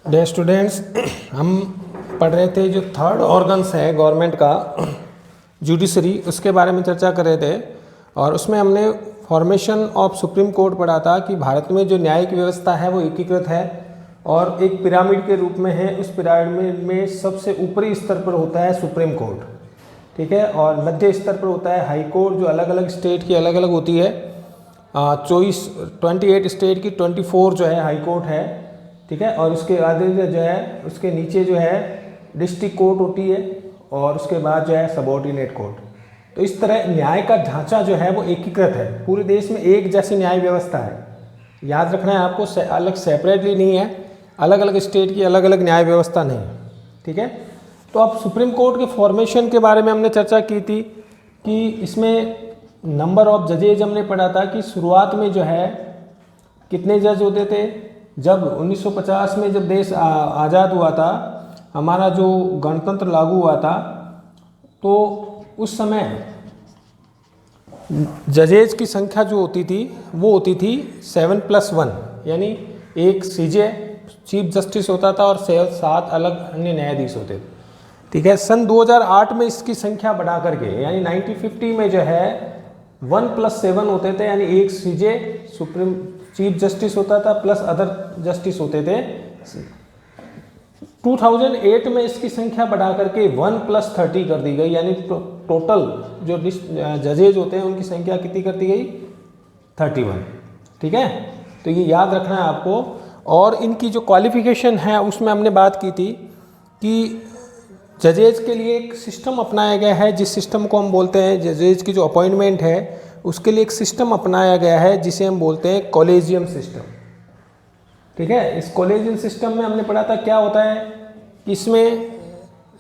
Dear students, हम पढ़ रहे थे जो थर्ड ऑर्गन्स है गवर्नमेंट का जुडिशरी, उसके बारे में चर्चा कर रहे थे। और उसमें हमने फॉर्मेशन ऑफ सुप्रीम कोर्ट पढ़ा था कि भारत में जो न्यायिक व्यवस्था है वो एकीकृत है और एक पिरामिड के रूप में है। उस पिरामिड में सबसे ऊपरी स्तर पर होता है सुप्रीम कोर्ट, ठीक है, और मध्य स्तर पर होता है हाई कोर्ट, जो अलग अलग स्टेट की अलग अलग होती है। 28 स्टेट की 24 जो है हाई कोर्ट है, ठीक है। और उसके आगे जो है उसके नीचे जो है डिस्ट्रिक्ट कोर्ट होती है और उसके बाद जो है सबऑर्डिनेट कोर्ट। तो इस तरह न्याय का ढांचा जो है वो एकीकृत है, पूरे देश में एक जैसी न्याय व्यवस्था है। याद रखना है आपको, अलग सेपरेटली नहीं है, अलग अलग स्टेट की अलग अलग न्याय व्यवस्था नहीं है, ठीक है। तो अब सुप्रीम कोर्ट के फॉर्मेशन के बारे में हमने चर्चा की थी कि इसमें नंबर ऑफ जजेज हमने पढ़ा था कि शुरुआत में जो है कितने जज होते थे। जब 1950 में जब देश आज़ाद हुआ था, हमारा जो गणतंत्र लागू हुआ था, तो उस समय जजेज की संख्या जो होती थी वो होती थी 7+1, यानी एक सीजे चीफ जस्टिस होता था और 7 अलग अन्य न्यायाधीश होते थे, ठीक है। सन 2008 में इसकी संख्या बढ़ा करके, यानी 1950 में जो है 1+7 होते थे, यानी एक सीजे सुप्रीम चीफ जस्टिस होता था प्लस अदर जस्टिस होते थे। 2008 में इसकी संख्या बढ़ा करके 1+30 कर दी गई, यानी टोटल जो जजेज होते हैं उनकी संख्या कितनी कर दी गई, 31, ठीक है। तो ये याद रखना है आपको। और इनकी जो क्वालिफिकेशन है उसमें हमने बात की थी कि जजेज के लिए एक सिस्टम अपनाया गया है, जिस सिस्टम को हम बोलते हैं जजेज की जो अपॉइंटमेंट है उसके लिए एक सिस्टम अपनाया गया है जिसे हम बोलते हैं कॉलेजियम सिस्टम, ठीक है। इस कॉलेजियम सिस्टम में हमने पढ़ा था क्या होता है कि इसमें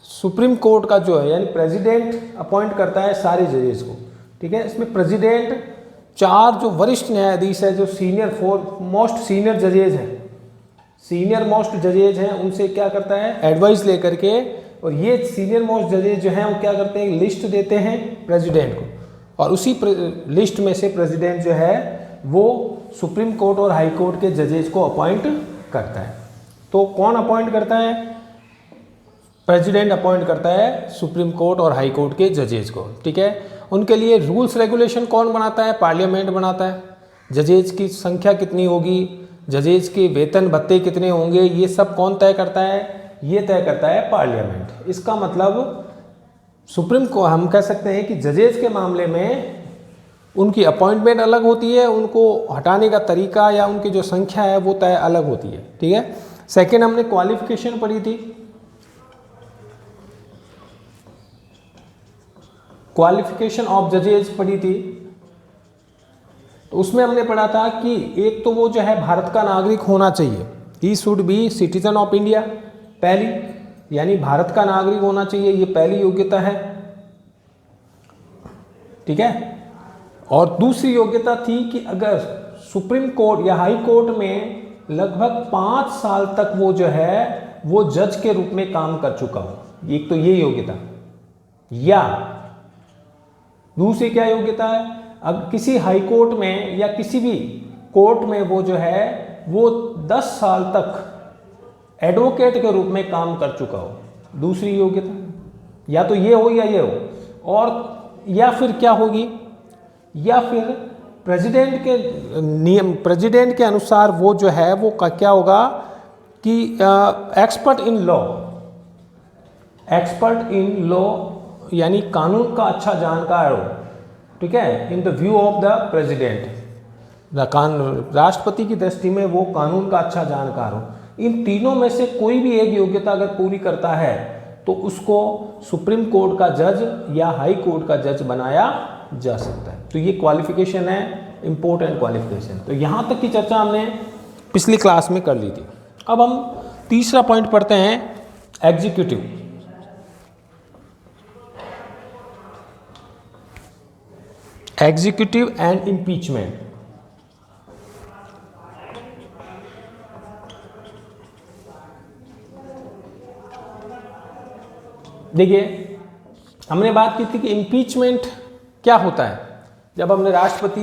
सुप्रीम कोर्ट का जो है यानी प्रेसिडेंट अपॉइंट करता है सारे जजेस को, ठीक है। इसमें प्रेसिडेंट 4 जो वरिष्ठ न्यायाधीश है, जो मोस्ट सीनियर जजेज हैं, सीनियर मोस्ट जजेज हैं, उनसे क्या करता है एडवाइस लेकर के, और ये सीनियर मोस्ट जजेज जो हैं वो क्या करते हैं लिस्ट देते हैं प्रेसिडेंट को, और उसी लिस्ट में से प्रेसिडेंट जो है वो सुप्रीम कोर्ट और हाई कोर्ट के जजेज को अपॉइंट करता है। तो कौन अपॉइंट करता है, प्रेसिडेंट अपॉइंट करता है सुप्रीम कोर्ट और हाई कोर्ट के जजेज को, ठीक है। उनके लिए रूल्स रेगुलेशन कौन बनाता है, पार्लियामेंट बनाता है। जजेज की संख्या कितनी होगी, जजेज के वेतन भत्ते कितने होंगे, ये सब कौन तय करता है, ये तय करता है पार्लियामेंट। इसका मतलब सुप्रीम को हम कह सकते हैं कि जजेज के मामले में उनकी अपॉइंटमेंट अलग होती है, उनको हटाने का तरीका या उनकी जो संख्या है वो तय अलग होती है, ठीक है। सेकेंड हमने क्वालिफिकेशन पढ़ी थी, क्वालिफिकेशन ऑफ जजेज पढ़ी थी। तो उसमें हमने पढ़ा था कि एक तो वो जो है भारत का नागरिक होना चाहिए, he should be citizen of India, पहली, यानी भारत का नागरिक होना चाहिए, ये पहली योग्यता है, ठीक है। और दूसरी योग्यता थी कि अगर सुप्रीम कोर्ट या हाई कोर्ट में लगभग 5 साल तक वो जो है वो जज के रूप में काम कर चुका हो, एक तो ये योग्यता। या दूसरी क्या योग्यता है, अब किसी हाई कोर्ट में या किसी भी कोर्ट में वो जो है वो 10 साल तक एडवोकेट के रूप में काम कर चुका हो, दूसरी योग्यता। या तो ये हो या ये हो, और या फिर क्या होगी, या फिर प्रेसिडेंट के अनुसार वो जो है वो क्या होगा कि एक्सपर्ट इन लॉ, यानी कानून का अच्छा जानकार हो, ठीक है, in the view of the president, राष्ट्रपति की दृष्टि में वो कानून का अच्छा जानकार हो। इन तीनों में से कोई भी एक योग्यता अगर पूरी करता है तो उसको सुप्रीम कोर्ट का जज या हाई कोर्ट का जज बनाया जा सकता है। तो ये क्वालिफिकेशन है, इंपॉर्टेंट क्वालिफिकेशन। तो यहाँ तक की चर्चा हमने पिछली क्लास में कर ली थी। अब हम तीसरा पॉइंट पढ़ते हैं, एग्जीक्यूटिव एंड इम्पीचमेंट। देखिए, हमने बात की थी कि इम्पीचमेंट क्या होता है। जब हमने राष्ट्रपति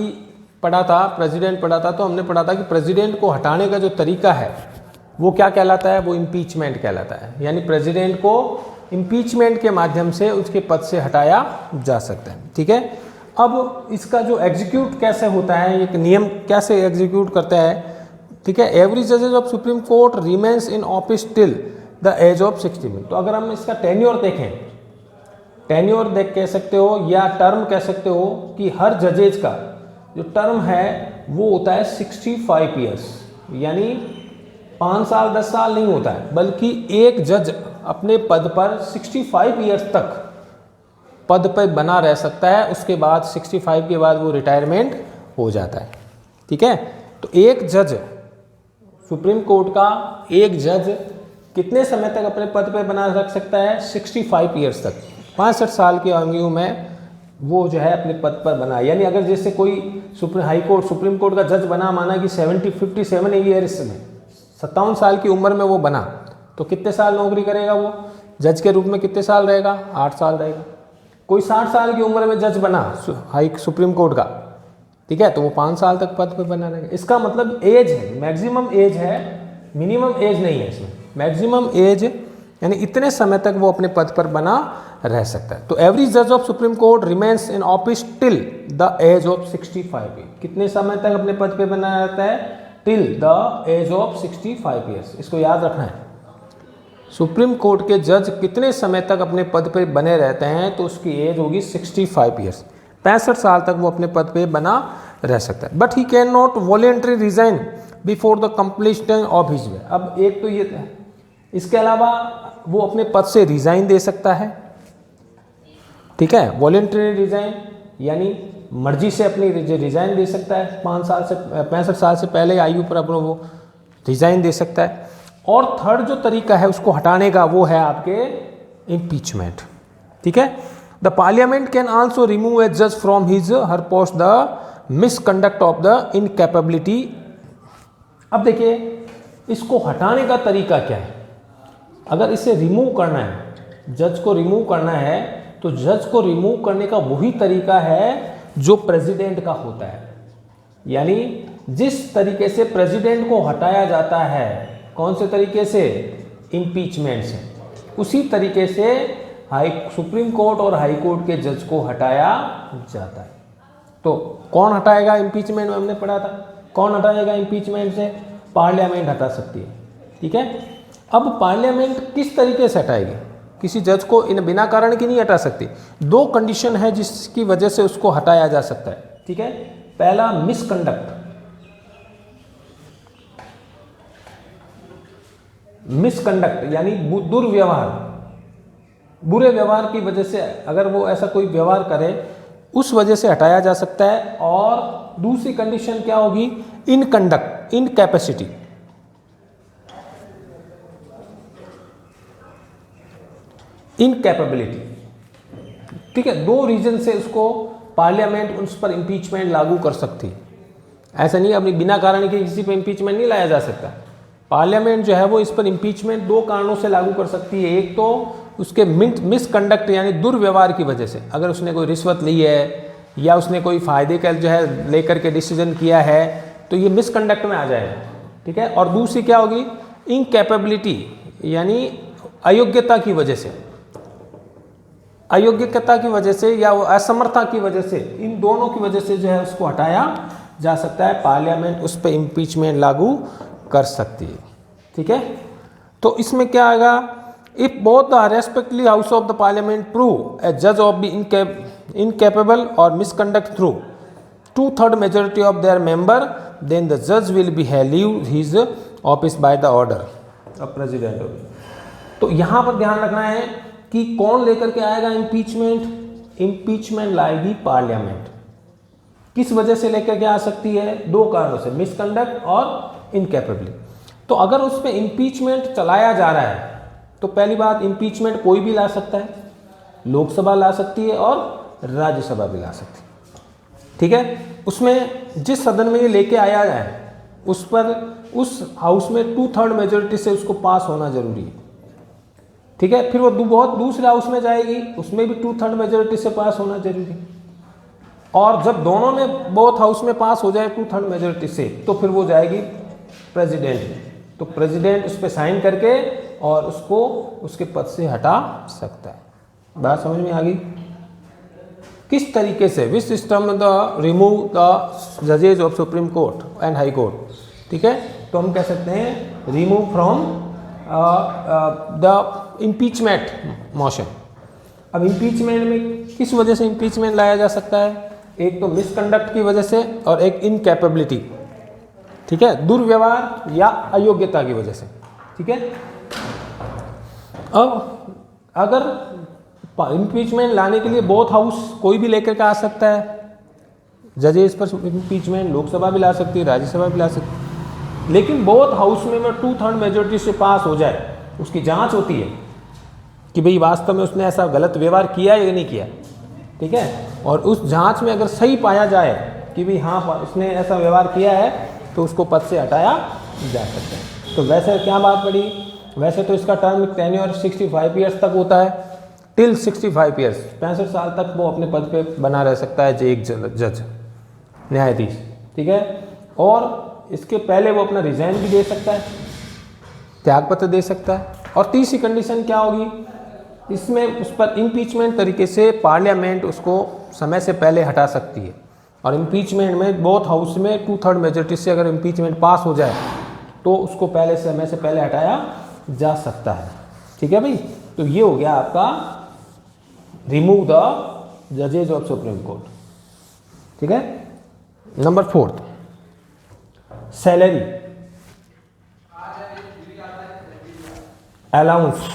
पढ़ा था, प्रेसिडेंट पढ़ा था, तो हमने पढ़ा था कि प्रेसिडेंट को हटाने का जो तरीका है वो क्या कहलाता है, वो इम्पीचमेंट कहलाता है। यानी प्रेसिडेंट को इम्पीचमेंट के माध्यम से उसके पद से हटाया जा सकता है। ठीक है, अब इसका जो एग्जीक्यूट कैसे होता है, एक नियम कैसे एग्जीक्यूट करता है। ठीक है, एवरी जजेस of supreme court remains in office till the age of 60। तो अगर हम इसका टेन्योर देखें, टेन्योर देख कह सकते हो या टर्म कह सकते हो कि हर जजेज का जो टर्म है वो होता है 65 ईयर्स, यानी 5 साल 10 साल नहीं होता है, बल्कि एक जज अपने पद पर 65 ईयर्स तक पद पर बना रह सकता है। उसके बाद 65 के बाद वो रिटायरमेंट हो जाता है। ठीक है, तो एक जज, सुप्रीम कोर्ट का एक जज कितने समय तक अपने पद पर बना रख सकता है, 65 ईयर्स तक, 65 साल की आयु में वो जो है अपने पद पर बना। यानी अगर जैसे कोई सुप्रीम कोर्ट का जज बना, माना कि 57 ईयर्स में, 57 साल की उम्र में वो बना, तो कितने साल नौकरी करेगा वो जज के रूप में, कितने साल रहेगा, 8 साल रहेगा। कोई 60 साल की उम्र में जज बना सुप्रीम कोर्ट का, ठीक है, तो वो 5 साल तक पद पर बना रहेगा। इसका मतलब एज है, मैक्सिमम एज है, मिनिमम एज नहीं है इसमें, मैक्सिमम एज, यानी इतने समय तक वो अपने पद पर बना रह सकता है। तो एवरी जज of supreme court remains in office till the age of 65। कितने समय तक अपने पद पे बना रहता है, till the age of 65 years. इसको याद रखना है, सुप्रीम कोर्ट के जज कितने समय तक अपने पद पे बने रहते हैं, तो उसकी एज होगी 65 ईयर्स, 65 साल तक वो अपने पद पे बना रह सकता है। But he can not voluntary resign before the completion of his way. अब एक तो ये, इसके अलावा वो अपने पद से रिजाइन दे सकता है। ठीक है, वॉलेंटरी रिजाइन यानी मर्जी से अपनी रिजाइन दे सकता है, 65 साल से पहले आयु पर अपना वो रिजाइन दे सकता है। और थर्ड जो तरीका है उसको हटाने का, वो है आपके इम्पीचमेंट। ठीक है, the parliament can also remove a जज from his her post the misconduct of the incapability. अब देखिए इसको हटाने का तरीका क्या है। अगर इसे रिमूव करना है, जज को रिमूव करना है, तो जज को रिमूव करने का वही तरीका है जो प्रेसिडेंट का होता है। यानी जिस तरीके से प्रेसिडेंट को हटाया जाता है, कौन से तरीके से, इम्पीचमेंट से, उसी तरीके से सुप्रीम कोर्ट और हाई कोर्ट के जज को हटाया जाता है। तो कौन हटाएगा इम्पीचमेंट में, हमने पढ़ा था, कौन हटाएगा इम्पीचमेंट से, पार्लियामेंट हटा सकती है। ठीक है, अब पार्लियामेंट किस तरीके से हटाएगी, किसी जज को इन बिना कारण की नहीं हटा सकती। 2 कंडीशन है जिसकी वजह से उसको हटाया जा सकता है। ठीक है, पहला मिसकंडक्ट, मिसकंडक्ट यानी दुर्व्यवहार, बुरे व्यवहार की वजह से अगर वो ऐसा कोई व्यवहार करे, उस वजह से हटाया जा सकता है। और दूसरी कंडीशन क्या होगी, इनकंडक्ट, इनकैपेसिटी, इनकैपेबिलिटी। ठीक है, 2 रीजन से उसको पार्लियामेंट उस पर इम्पीचमेंट लागू कर सकती है। ऐसा नहीं अपनी बिना कारण के किसी पर इम्पीचमेंट नहीं लाया जा सकता। पार्लियामेंट जो है वो इस पर इम्पीचमेंट 2 कारणों से लागू कर सकती है। एक तो उसके मिसकंडक्ट यानी दुर्व्यवहार की वजह से, अगर उसने कोई रिश्वत ली है या उसने कोई फायदे का जो है लेकर के डिसीजन किया है, तो ये मिसकंडक्ट में आ जाएगा। ठीक है, और दूसरी क्या होगी, इनकैपेबिलिटी यानी अयोग्यता की वजह से, अयोग्यता की वजह से या असमर्थता की वजह से, इन दोनों की वजह से जो है उसको हटाया जा सकता है। पार्लियामेंट उस पर इम्पीचमेंट लागू कर सकती है। ठीक है, तो इसमें क्या आएगा, if both the respectively house of the parliament prove a जज ऑफ बी इनकेपेबल और misconduct through 2/3 majority of their member, then the जज will be leave his office by the order of president. तो यहाँ पर ध्यान रखना है कि कौन लेकर के आएगा इम्पीचमेंट, इम्पीचमेंट लाएगी पार्लियामेंट। किस वजह से लेकर के आ सकती है, 2 कारणों से, मिसकंडक्ट और इनकैपेबिलिटी। तो अगर उस पर इम्पीचमेंट चलाया जा रहा है, तो पहली बात, इम्पीचमेंट कोई भी ला सकता है, लोकसभा ला सकती है और राज्यसभा भी ला सकती है। ठीक है, उसमें जिस सदन में ये लेके आया है उस पर, उस हाउस में 2/3 मेजोरिटी से उसको पास होना जरूरी है। ठीक है, फिर वो बहुत दूसरे हाउस में जाएगी, उसमें भी 2/3 मेजोरिटी से पास होना जरूरी है। और जब दोनों में, बोथ हाउस में पास हो जाए 2/3 मेजोरिटी से, तो फिर वो जाएगी प्रेसिडेंट में। तो प्रेसिडेंट उस पर साइन करके और उसको उसके पद से हटा सकता है। बात समझ में आ गई? किस तरीके से which system the remove the जजेज of supreme court and high court, ठीक है। तो हम कह सकते हैं remove from the impeachment motion. अब इम्पीचमेंट में किस वजह से इम्पीचमेंट लाया जा सकता है? एक तो मिसकंडक्ट की वजह से और एक इनकैपेबिलिटी, ठीक है, दुर्व्यवहार या अयोग्यता की वजह से, ठीक है। अब अगर इम्पीचमेंट लाने के लिए बोथ हाउस कोई भी लेकर के आ सकता है, जजेस पर इम्पीचमेंट लोकसभा भी ला सकती है, राज्यसभा भी ला सकती है, लेकिन बोथ हाउस में 2/3 मेजोरिटी से पास हो जाए, उसकी जांच होती है कि भाई वास्तव में उसने ऐसा गलत व्यवहार किया या नहीं किया, ठीक है। और उस जांच में अगर सही पाया जाए कि भाई हाँ उसने ऐसा व्यवहार किया है, तो उसको पद से हटाया जा सकता है। तो वैसे क्या बात पड़ी? वैसे तो इसका टर्म टेन्योर 65 ईयर्स तक होता है, टिल 65 ईयर्स, 65 साल तक वो अपने पद पे बना रह सकता है एक जज, न्यायाधीश, ठीक है। और इसके पहले वो अपना रिजाइन भी दे सकता है, त्यागपत्र दे सकता है। और तीसरी कंडीशन क्या होगी? इसमें उस पर इम्पीचमेंट तरीके से पार्लियामेंट उसको समय से पहले हटा सकती है। और इम्पीचमेंट में बोथ हाउस में 2/3 मेजोरिटी से अगर इम्पीचमेंट पास हो जाए तो उसको पहले समय से पहले हटाया जा सकता है, ठीक है भाई। तो ये हो गया आपका रिमूव द जजेज ऑफ सुप्रीम कोर्ट, ठीक है। Number 4, salary allowance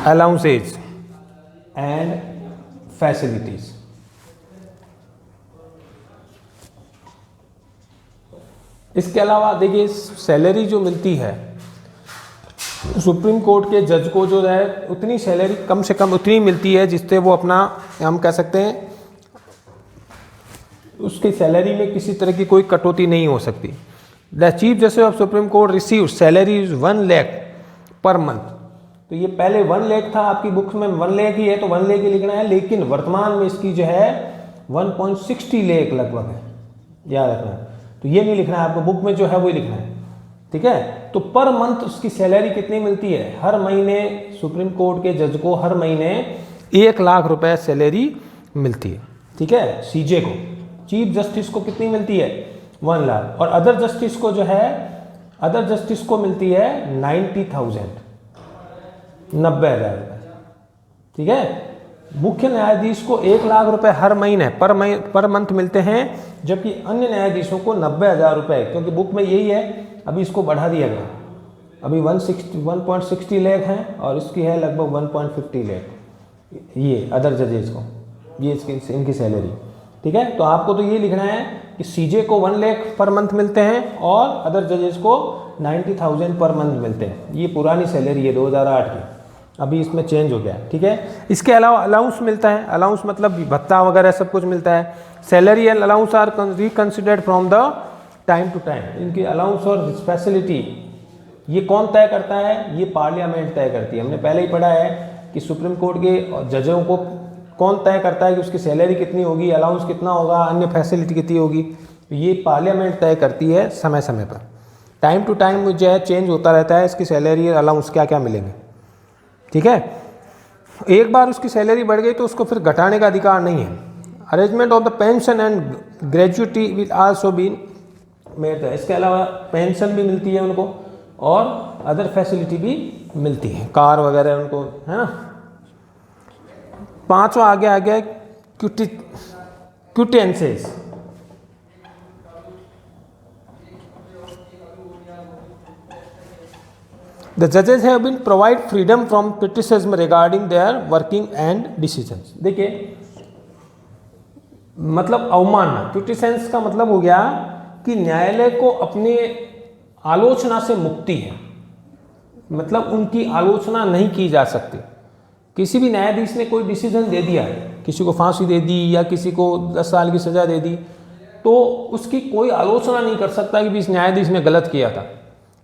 allowances and facilities। इसके अलावा देखिए सैलरी जो मिलती है सुप्रीम कोर्ट के जज को जो है उतनी सैलरी कम से कम उतनी मिलती है जिससे वो अपना, हम कह सकते हैं उसकी सैलरी में किसी तरह की कोई कटौती नहीं हो सकती। The chief justice of supreme court receive salary 1 lakh per month. तो ये पहले 1 लाख था, आपकी बुक्स में 1 लाख ही है तो 1 लाख ही लिखना है, लेकिन वर्तमान में इसकी जो है 1.60 लाख लगभग है, याद रखना है। तो ये नहीं लिखना है आपको, बुक में जो है वही लिखना है, ठीक है। तो पर मंथ उसकी सैलरी कितनी मिलती है? हर महीने सुप्रीम कोर्ट के जज को हर महीने 1 लाख रुपए सैलरी मिलती है, ठीक है। सीजे को, चीफ जस्टिस को कितनी मिलती है? 1 लाख। और अदर जस्टिस को जो है, अदर जस्टिस को मिलती है 90,000, 90,000 रुपये, ठीक है। मुख्य न्यायाधीश को 1 लाख रुपए हर महीने पर मंथ मिलते हैं, जबकि अन्य न्यायाधीशों को 90,000 रुपये, क्योंकि बुक में यही है, अभी इसको बढ़ा दिया गया, अभी 1.60 लाख है और इसकी है लगभग 1.50 लाख, ये अदर जजेज को, ये इसकी इनकी सैलरी, ठीक है। तो आपको तो ये लिखना है कि सीजे को 1 लाख पर मंथ मिलते हैं और अदर जजेस को 90,000 पर मंथ मिलते हैं। ये पुरानी सैलरी है 2008 की, अभी इसमें चेंज हो गया, ठीक है। इसके अलावा अलाउंस मिलता है, अलाउंस मतलब भत्ता वगैरह सब कुछ मिलता है। Salary and allowance are reconsidered from the time to time. इनकी अलाउंस और फैसिलिटी ये कौन तय करता है? ये पार्लियामेंट तय करती है। हमने पहले ही पढ़ा है कि सुप्रीम कोर्ट के जजों को कौन तय करता है कि उसकी सैलरी कितनी होगी, अलाउंस कितना होगा, अन्य फैसिलिटी कितनी होगी, ये पार्लियामेंट तय करती है समय समय पर। टाइम टू टाइम जो है चेंज होता रहता है, इसकी सैलरी अलाउंस क्या क्या मिलेंगे, ठीक है। एक बार उसकी सैलरी बढ़ गई तो उसको फिर घटाने का अधिकार नहीं है। Arrangement of the pension and gratuity will also be made. इसके अलावा पेंशन भी मिलती है उनको और अदर फैसिलिटी भी मिलती है, कार वगैरह उनको, है ना। 5वां आगे आ गया क्यूटेंसेस। The judges have been provide freedom from criticism regarding their working and decisions। देखिए मतलब अवमानना, क्रिटिसेंस का मतलब हो गया कि न्यायालय को अपने आलोचना से मुक्ति है, मतलब उनकी आलोचना नहीं की जा सकती। किसी भी न्यायाधीश ने कोई डिसीजन दे दिया, किसी को फांसी दे दी या किसी को 10 साल की सज़ा दे दी, तो उसकी कोई आलोचना नहीं कर सकता कि भी इस न्यायाधीश ने गलत किया था।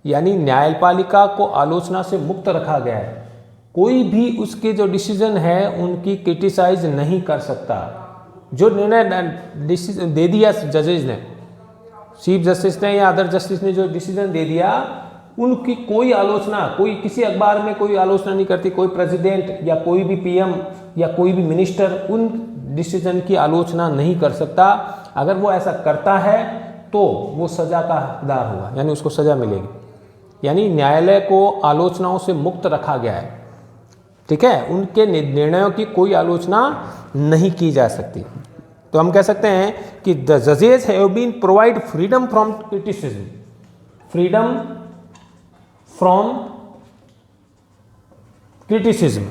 यानी न्यायपालिका को आलोचना से मुक्त रखा गया है, कोई भी उसके जो डिसीजन है उनकी क्रिटिसाइज नहीं कर सकता। जो निर्णय डिसीजन दे दिया जजेज ने चीफ जस्टिस ने या अदर जस्टिस ने जो डिसीजन दे दिया उनकी कोई आलोचना, कोई किसी अखबार में कोई आलोचना नहीं करती, कोई प्रेसिडेंट या कोई भी पीएम या कोई भी मिनिस्टर उन डिसीजन की आलोचना नहीं कर सकता। अगर वो ऐसा करता है तो वो सजा का हकदार होगा, यानी उसको सजा मिलेगी। यानी न्यायालय को आलोचनाओं से मुक्त रखा गया है, ठीक है, उनके निर्णयों की कोई आलोचना नहीं की जा सकती। तो हम कह सकते हैं कि द जजेस have been provide freedom from criticism, freedom from criticism,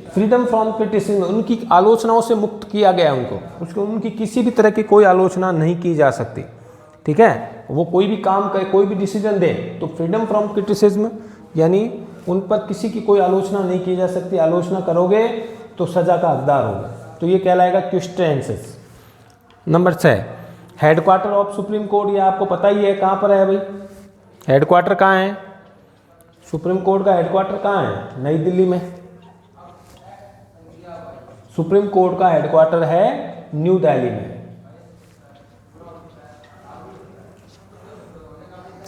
freedom from criticism, उनकी आलोचनाओं से मुक्त किया गया है उनको, उनकी किसी भी तरह की कोई आलोचना नहीं की जा सकती, ठीक है। वो कोई भी काम करे, कोई भी डिसीजन दे तो फ्रीडम फ्रॉम क्रिटिसिज्म, यानी उन पर किसी की कोई आलोचना नहीं की जा सकती, आलोचना करोगे तो सजा का हकदार होगा। तो ये कहलाएगा क्विस्टेंसेस। Number 6, headquarter of supreme court, ये आपको पता ही है कहाँ पर है भाई, हेडक्वार्टर कहाँ है, सुप्रीम कोर्ट का हेडक्वार्टर कहाँ है, नई दिल्ली में। सुप्रीम कोर्ट का हेडक्वार्टर है न्यू दिल्ली में,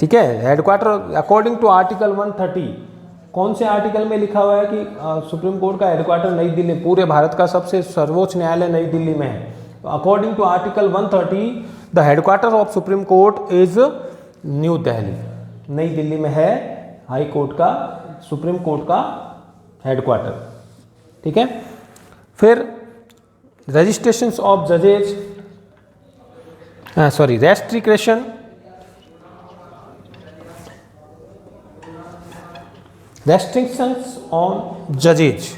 ठीक है। हेडक्वार्टर अकॉर्डिंग टू आर्टिकल 130, कौन से आर्टिकल में लिखा हुआ है कि सुप्रीम कोर्ट का हेडक्वार्टर नई दिल्ली, पूरे भारत का सबसे सर्वोच्च न्यायालय नई दिल्ली में है। तो according to article 130 the headquarter of supreme court is new Delhi, नई दिल्ली में है हाई कोर्ट का, सुप्रीम कोर्ट का हेडक्वार्टर, ठीक है। फिर registrations of जजेज, restriction, restrictions on जजेज,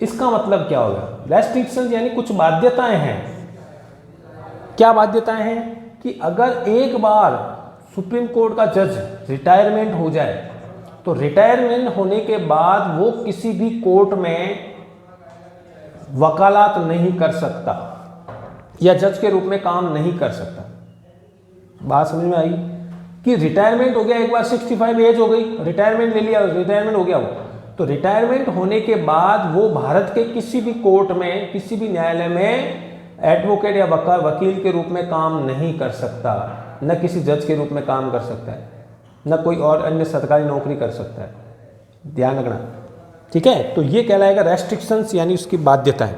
इसका मतलब क्या होगा, रेस्ट्रिक्शंस यानी कुछ बाध्यताएं हैं। क्या बाध्यताएं हैं कि अगर एक बार सुप्रीम कोर्ट का जज रिटायरमेंट हो जाए तो रिटायरमेंट होने के बाद वो किसी भी कोर्ट में वकालत नहीं कर सकता या जज के रूप में काम नहीं कर सकता। बात समझ में आई कि रिटायरमेंट हो गया, एक बार 65 एज हो गई, रिटायरमेंट ले लिया, रिटायरमेंट हो गया वो, तो रिटायरमेंट होने के बाद वो भारत के किसी भी कोर्ट में, किसी भी न्यायालय में एडवोकेट या वकील के रूप में काम नहीं कर सकता, न किसी जज के रूप में काम कर सकता है, न कोई और अन्य सरकारी नौकरी कर सकता है, ध्यान रखना, ठीक है। तो ये कहलाएगा रेस्ट्रिक्शंस, यानी उसकी बाध्यताएं।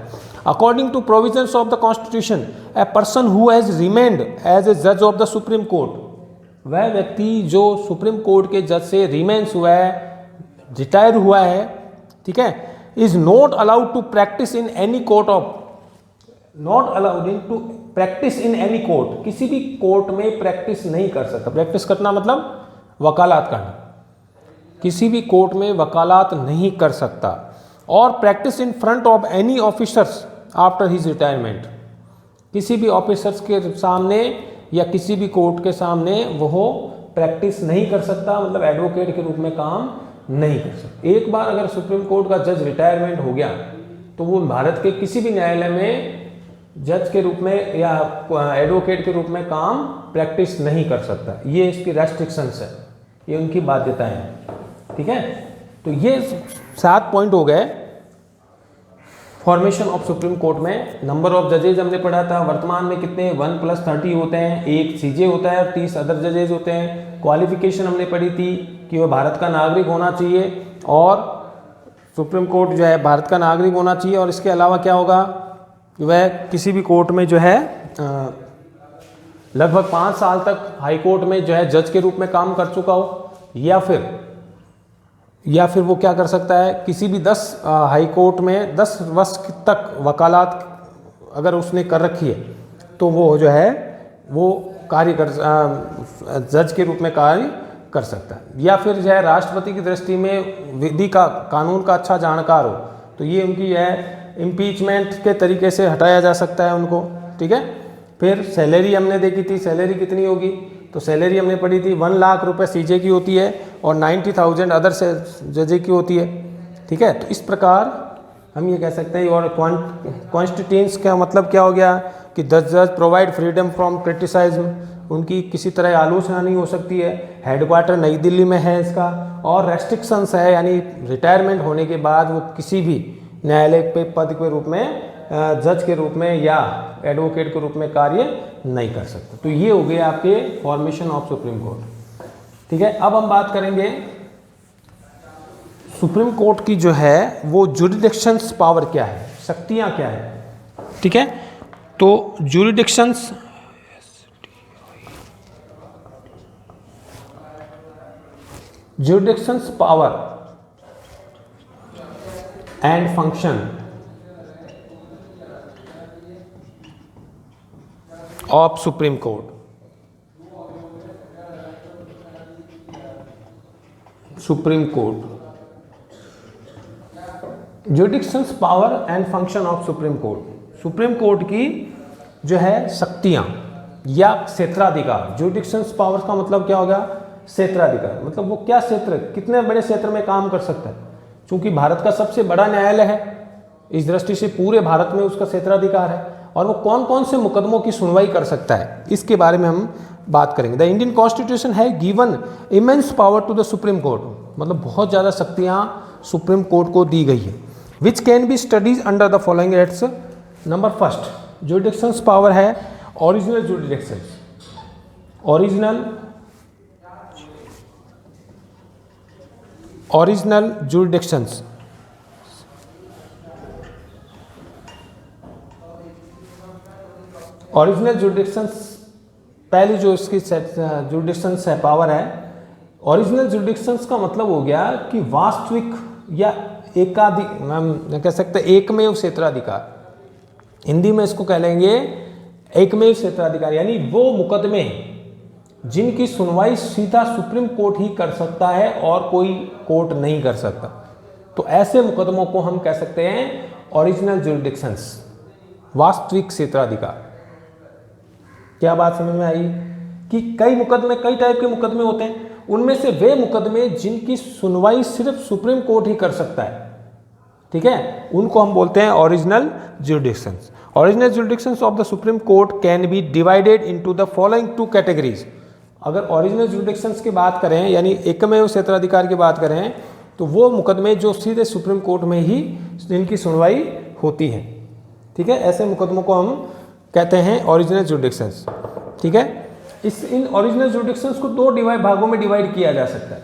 According to provisions of the constitution a person who has remained as a जज ऑफ द सुप्रीम कोर्ट, वह व्यक्ति जो सुप्रीम कोर्ट के जज से रिमेन्स हुआ है, रिटायर हुआ है, ठीक है, is not allowed to practice in any court of, not allowed in to practice in any court, किसी भी कोर्ट में प्रैक्टिस नहीं कर सकता। प्रैक्टिस करना मतलब वकालत करना, किसी भी कोर्ट में वकालत नहीं कर सकता। और practice in front of any officers after his retirement, किसी भी ऑफिसर्स के सामने या किसी भी कोर्ट के सामने वो प्रैक्टिस नहीं कर सकता, मतलब एडवोकेट के रूप में काम नहीं कर सकता। एक बार अगर सुप्रीम कोर्ट का जज रिटायरमेंट हो गया तो वो भारत के किसी भी न्यायालय में जज के रूप में या एडवोकेट के रूप में काम प्रैक्टिस नहीं कर सकता। ये इसकी रेस्ट्रिक्शंस है, ये उनकी बाध्यताएं हैं, ठीक है। तो ये 7 पॉइंट हो गए फॉर्मेशन ऑफ सुप्रीम कोर्ट में। नंबर ऑफ जजेज हमने पढ़ा था, वर्तमान में कितने 1+30 होते हैं, एक सीजे होता है और 30 अदर जजेज होते हैं। क्वालिफिकेशन हमने पढ़ी थी कि वह भारत का नागरिक होना चाहिए और सुप्रीम कोर्ट जो है भारत का नागरिक होना चाहिए, और इसके अलावा क्या होगा, वह किसी भी कोर्ट में जो है लगभग 5 साल तक हाई कोर्ट में जो है जज के रूप में काम कर चुका हो, या फिर वो क्या कर सकता है, किसी भी 10 हाई कोर्ट में 10 वर्ष तक वकालत अगर उसने कर रखी है तो वो जो है वो कार्य कर जज के रूप में कार्य कर सकता है। या फिर जो है राष्ट्रपति की दृष्टि में विधि का, कानून का अच्छा जानकार हो, तो ये उनकी है इम्पीचमेंट के तरीके से हटाया जा सकता है उनको, ठीक है। फिर सैलरी हमने देखी थी, सैलरी कितनी होगी, तो सैलरी हमने पढ़ी थी 1 लाख रुपए सीजे की होती है और 90,000 अदर से जजे की होती है, ठीक है। तो इस प्रकार हम ये कह सकते हैं। और कॉन्स्टिट्यूंस का मतलब क्या हो गया कि जज प्रोवाइड फ्रीडम फ्रॉम क्रिटिसाइज्म, उनकी किसी तरह आलोचना नहीं हो सकती है, हेडक्वार्टर नई दिल्ली में है इसका, और रेस्ट्रिक्शंस है, यानी रिटायरमेंट होने के बाद वो किसी भी न्यायालय पे पद के रूप में जज के रूप में या एडवोकेट के रूप में कार्य नहीं कर सकते। तो ये हो गए आपके फॉर्मेशन ऑफ सुप्रीम कोर्ट। ठीक है, अब हम बात करेंगे सुप्रीम कोर्ट की जो है वो जुरिडिक्शंस पावर क्या है, शक्तियां क्या है। ठीक है, तो jurisdictions power and function of supreme court. Supreme court jurisdictions power and function of supreme court. Supreme court की जो है शक्तियां या क्षेत्राधिकार। जुरिडिक्शंस पावर का मतलब क्या होगा, क्षेत्राधिकार, मतलब वो क्या क्षेत्र, कितने बड़े क्षेत्र में काम कर सकता है। क्योंकि भारत का सबसे बड़ा न्यायालय है, इस दृष्टि से पूरे भारत में उसका क्षेत्राधिकार है, और वो कौन कौन से मुकदमों की सुनवाई कर सकता है, इसके बारे में हम बात करेंगे। द इंडियन कॉन्स्टिट्यूशन है given immense power to the supreme court, मतलब बहुत ज़्यादा शक्तियाँ सुप्रीम कोर्ट को दी गई है। Which can be studies under the following heads. Number first jurisdictions power है original jurisdictions. Original jurisdictions, original jurisdictions पहली जो इसकी जुरिडिक्शंस है पावर है। ओरिजिनल जुरिडिक्शंस का मतलब हो गया कि वास्तविक या हम कह सकते हैं एकमेव क्षेत्राधिकार, हिंदी में इसको कह लेंगे एकमेव क्षेत्राधिकार, यानी वो मुकदमे जिनकी सुनवाई सीधा सुप्रीम कोर्ट ही कर सकता है और कोई कोर्ट नहीं कर सकता। तो ऐसे मुकदमों को हम कह सकते हैं ओरिजिनल जुरिडिक्शंस, वास्तविक क्षेत्राधिकार। क्या बात समझ में आई कि कई मुकदमे, कई टाइप के मुकदमे होते हैं, उनमें से वे मुकदमे जिनकी सुनवाई सिर्फ सुप्रीम कोर्ट ही कर सकता है, ठीक है, उनको हम बोलते हैं original jurisdictions. Original jurisdictions of the supreme court can be divided into the following two categories. अगर ओरिजिनल जुरिडिक्शंस की बात करें, यानी एकमेव क्षेत्राधिकार की बात करें, तो वो मुकदमे जो सीधे सुप्रीम कोर्ट में ही जिनकी सुनवाई होती है। ठीक है, ऐसे मुकदमों को हम कहते हैं ओरिजिनल जुरिडिक्शंस। ठीक है, इन ओरिजिनल जुरिडिक्शंस को दो भागों में डिवाइड किया जा सकता है।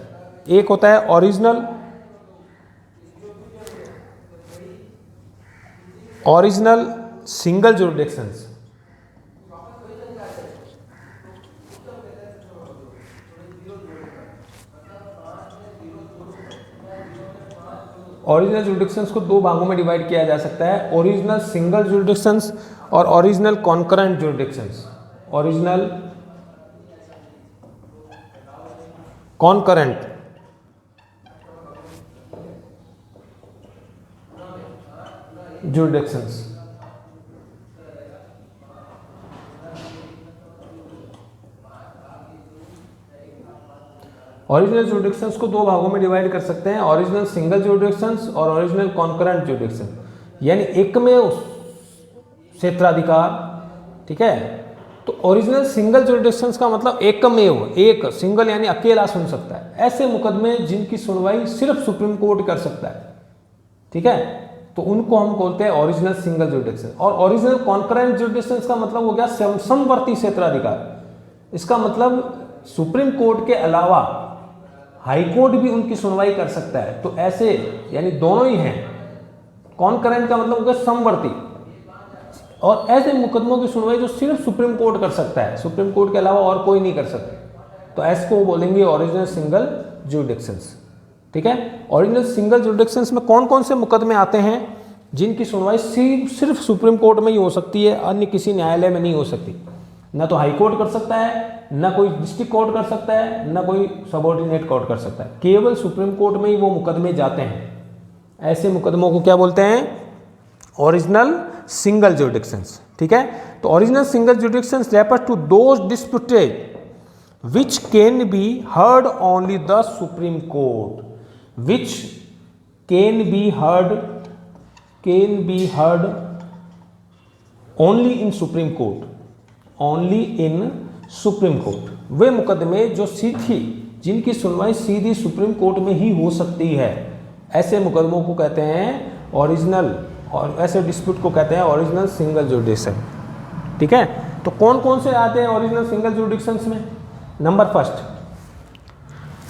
एक होता है original single jurisdictions. Original jurisdictions को दो भागों में डिवाइड किया जा सकता है, ओरिजिनल सिंगल जुरिडिक्शंस और original concurrent jurisdictions. Original concurrent jurisdictions. Original jurisdictions को दो भागों में डिवाइड कर सकते हैं, ओरिजिनल सिंगल जुरिडिक्शंस और ओरिजिनल कॉन्करेंट जुरिडिक्शन, यानी एकमेव क्षेत्राधिकार। ठीक है, तो ओरिजिनल सिंगल जुरिडिक्शंस का मतलब एकमेव, एक सिंगल यानी अकेला सुन सकता है, ऐसे मुकदमे जिनकी सुनवाई सिर्फ सुप्रीम कोर्ट कर सकता है। ठीक है, तो उनको हम बोलते हैं ओरिजिनल सिंगल जुरिडिक्शन। और ओरिजिनल कॉन्करेंट जुरिडिक्शंस का मतलब हो गया समवर्ती क्षेत्राधिकार। इसका मतलब सुप्रीम कोर्ट के अलावा हाई कोर्ट भी उनकी सुनवाई कर सकता है। तो ऐसे यानी दोनों ही हैं। कॉन्करेंट का मतलब हो गया समवर्ती, और ऐसे मुकदमों की सुनवाई जो सिर्फ सुप्रीम कोर्ट कर सकता है, सुप्रीम कोर्ट के अलावा और कोई नहीं कर सकता, तो ऐसे को बोलेंगे ओरिजिनल सिंगल जुरिडिक्शंस। ठीक है, ओरिजिनल सिंगल जुरिडिक्शंस में कौन कौन से मुकदमे आते हैं जिनकी सुनवाई सिर्फ सुप्रीम कोर्ट में ही हो सकती है, अन्य किसी न्यायालय में नहीं हो सकती। ना तो हाई कोर्ट कर सकता है, ना कोई डिस्ट्रिक्ट कोर्ट कर सकता है, ना कोई सबऑर्डिनेट कोर्ट कर सकता है, केवल सुप्रीम कोर्ट में ही वो मुकदमे जाते हैं। ऐसे मुकदमों को क्या बोलते हैं, ओरिजिनल सिंगल जुरिडिक्शंस। ठीक है, तो original single jurisdictions refer to those disputed which can be heard only the supreme court, which can be heard only in supreme court, only in supreme court. वे मुकदमे जो जिनकी सुनवाई सीधी सुप्रीम कोर्ट में ही हो सकती है, ऐसे मुकदमों को कहते हैं ओरिजिनल और ऐसे डिस्प्यूट को कहते हैं ओरिजिनल सिंगल जुरिडिक्शन। ठीक है, तो कौन कौन से आते हैं ओरिजिनल सिंगल जुरिडिक्शंस में? Number first,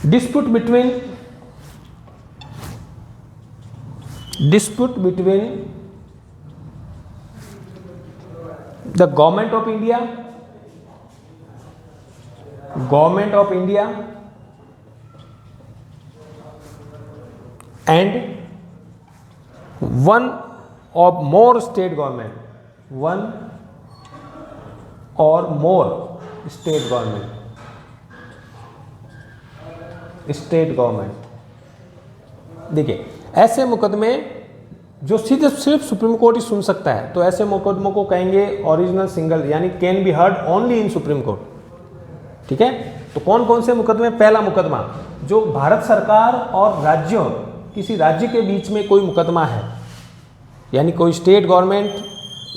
dispute between the government of India and one or more state government, state government. देखिए, ऐसे मुकदमे जो सीधे सिर्फ सुप्रीम कोर्ट ही सुन सकता है, तो ऐसे मुकदमों को कहेंगे ओरिजिनल सिंगल, यानी can be heard only in supreme court. ठीक है, तो कौन कौन से मुकदमे? पहला मुकदमा जो भारत सरकार और राज्यों, किसी राज्य के बीच में कोई मुकदमा है, यानी कोई स्टेट गवर्नमेंट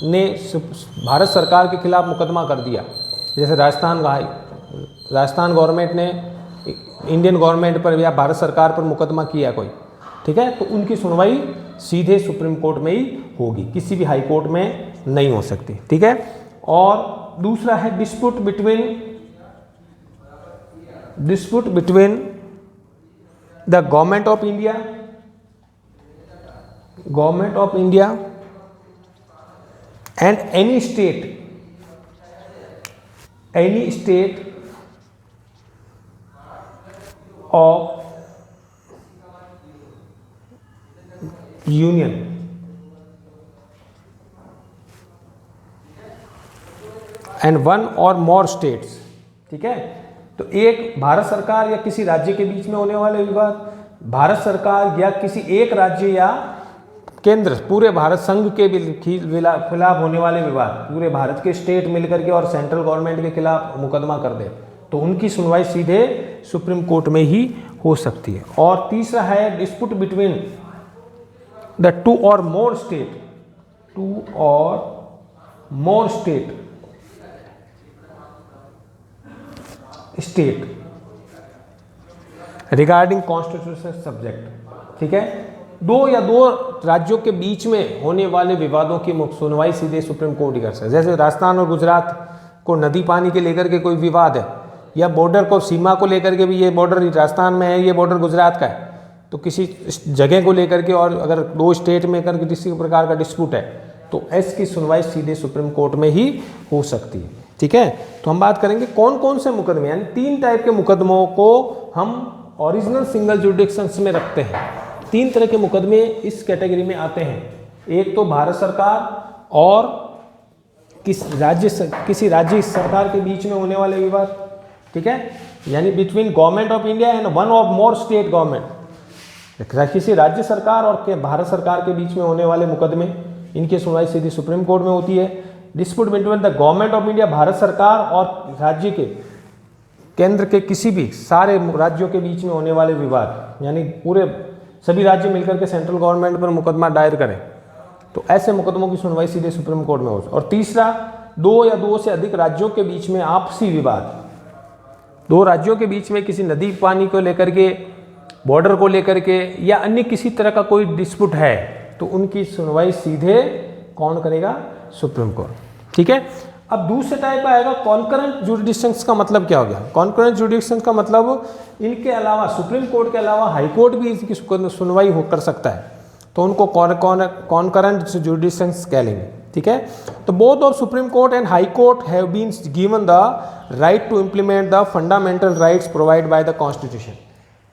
ने भारत सरकार के खिलाफ मुकदमा कर दिया, जैसे राजस्थान गवर्नमेंट ने इंडियन गवर्नमेंट पर या भारत सरकार पर मुकदमा किया कोई। ठीक है, तो उनकी सुनवाई सीधे सुप्रीम कोर्ट में ही होगी, किसी भी हाई कोर्ट में नहीं हो सकती। ठीक है, और दूसरा है dispute between the government of India and any state of union and one or more states। ठीक है, तो एक भारत सरकार या किसी राज्य के बीच में होने वाले विवाद, भारत सरकार या किसी एक राज्य या केंद्र पूरे भारत संघ के खिलाफ होने वाले विवाद, पूरे भारत के स्टेट मिलकर के और सेंट्रल गवर्नमेंट के खिलाफ मुकदमा कर दे, तो उनकी सुनवाई सीधे सुप्रीम कोर्ट में ही हो सकती है। और तीसरा है डिस्प्यूट बिटवीन द टू और more state regarding constitutional subject. ठीक है, दो राज्यों के बीच में होने वाले विवादों की सुनवाई सीधे सुप्रीम कोर्ट ही कर सकता है। जैसे राजस्थान और गुजरात को नदी पानी के लेकर के कोई विवाद है, या बॉर्डर को, सीमा को लेकर के भी, ये बॉर्डर राजस्थान में है, ये बॉर्डर गुजरात का है, तो किसी जगह को लेकर के और अगर दो स्टेट में करके किसी प्रकार का डिस्प्यूट है, तो इसकी सुनवाई सीधे सुप्रीम कोर्ट में ही हो सकती है। ठीक है, तो हम बात करेंगे कौन कौन से मुकदमे, यानी 3 टाइप के मुकदमों को हम ओरिजिनल सिंगल जुरिडिक्शंस में रखते हैं। 3 तरह के मुकदमे इस कैटेगरी में आते हैं। एक तो भारत सरकार और किसी राज्य सरकार के बीच में होने वाले विवाद। ठीक है, यानी between government of India and one of more state government, किसी राज्य सरकार और भारत सरकार के बीच में होने वाले मुकदमे, इनकी सुनवाई सीधी सुप्रीम कोर्ट में होती है। Dispute between the government of India, Bharat सरकार और राज्य के, केंद्र के किसी भी सारे राज्यों के बीच में होने वाले विवाद, यानी पूरे सभी राज्य मिलकर के सेंट्रल गवर्नमेंट पर मुकदमा दायर करें, तो ऐसे मुकदमों की सुनवाई सीधे सुप्रीम कोर्ट में हो। और तीसरा, 2 या 2 से अधिक राज्यों के बीच में आपसी विवाद, 2 राज्यों के बीच में किसी नदी पानी को लेकर के, बॉर्डर को लेकर के, या अन्य किसी तरह का कोई डिस्प्यूट है, तो उनकी सुनवाई सीधे कौन करेगा? Supreme court. ठीक है, अब दूसरे टाइप आएगा कॉन्करेंट जुरिडिक्शंस। का मतलब क्या हो गया? कॉन्करेंट जुरिडिक्शंस का मतलब इनके अलावा, सुप्रीम कोर्ट के अलावा हाई कोर्ट भी इसकी सुनवाई कर सकता है, तो उनको कॉन्करेंट जुरिडिक्शंस कह लेंगे। ठीक है, तो both of supreme court and high court have been given the right to implement the fundamental rights provide by the constitution.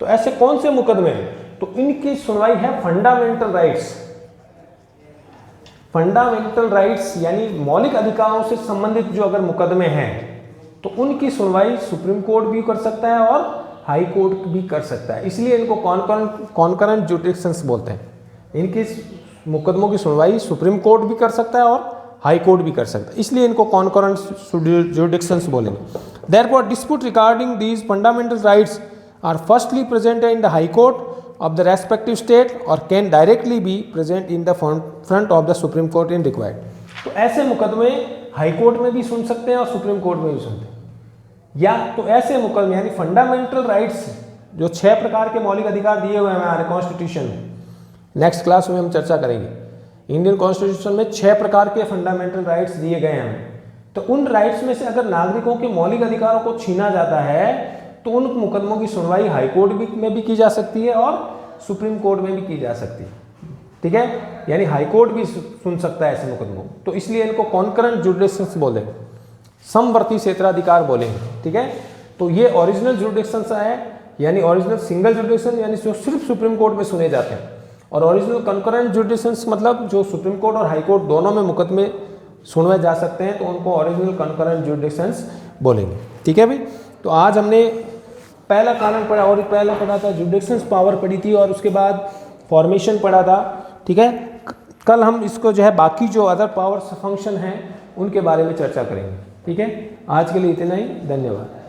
तो ऐसे कौन से मुकदमे हैं? तो इनकी सुनवाई है फंडामेंटल राइट्स। फंडामेंटल राइट्स यानी मौलिक अधिकारों से संबंधित जो अगर मुकदमे हैं, तो उनकी सुनवाई सुप्रीम कोर्ट भी कर सकता है और हाई कोर्ट भी कर सकता है। इसलिए इनको कॉन्करेंट जुरिडिक्शंस बोलते हैं। इनकी मुकदमों की सुनवाई सुप्रीम कोर्ट भी कर सकता है और हाई कोर्ट भी कर सकता है, इसलिए इनको कॉन्करेंट जुरिडिक्शंस बोलेंगे। Therefore dispute regarding these fundamental rights are firstly present in the high court of the respective state or can directly be present in the front of the Supreme Court in required। तो ऐसे मुकदमे high court में भी सुन सकते हैं और supreme court में भी सुनते हैं। या तो ऐसे मुकदमे यानी फंडामेंटल राइट्स, जो 6 प्रकार के मौलिक अधिकार दिए हुए हैं हमारे कॉन्स्टिट्यूशन में, नेक्स्ट क्लास में हम चर्चा करेंगे। इंडियन कॉन्स्टिट्यूशन में 6 प्रकार के फंडामेंटल राइट्स दिए गए हैं। तो उन राइट्स में से अगर नागरिकों के मौलिक अधिकारों को छीना जाता है तो उन मुकदमों की सुनवाई हाई कोर्ट में भी की जा सकती है और सुप्रीम कोर्ट में भी की जा सकती है। ठीक है, यानी हाई कोर्ट भी सुन सकता है ऐसे मुकदमों। तो इसलिए इनको कॉन्करेंट जुडिक्शंस बोले, समवर्ती क्षेत्राधिकार बोलेंगे। ठीक है, तो ये ओरिजिनल जुडिक्शंस है, यानी ओरिजिनल सिंगल जुडिक्शन यानी जो सिर्फ सुप्रीम कोर्ट में सुने जाते हैं, और ओरिजिनल कंकरेंट जुडिक्शंस मतलब जो सुप्रीम कोर्ट और हाई कोर्ट दोनों में मुकदमे सुनवाए जा सकते हैं, तो उनको ओरिजिनल कंकरेंट जुडिक्शंस बोलेंगे। ठीक है भाई, तो आज हमने पहला कानून पढ़ा और पहला पढ़ा था जुडिक्शंस पावर पढ़ी थी, और उसके बाद फॉर्मेशन पढ़ा था। ठीक है, कल हम इसको जो है बाकी जो अदर पावर्स फंक्शन हैं उनके बारे में चर्चा करेंगे। ठीक है, आज के लिए इतना ही, धन्यवाद।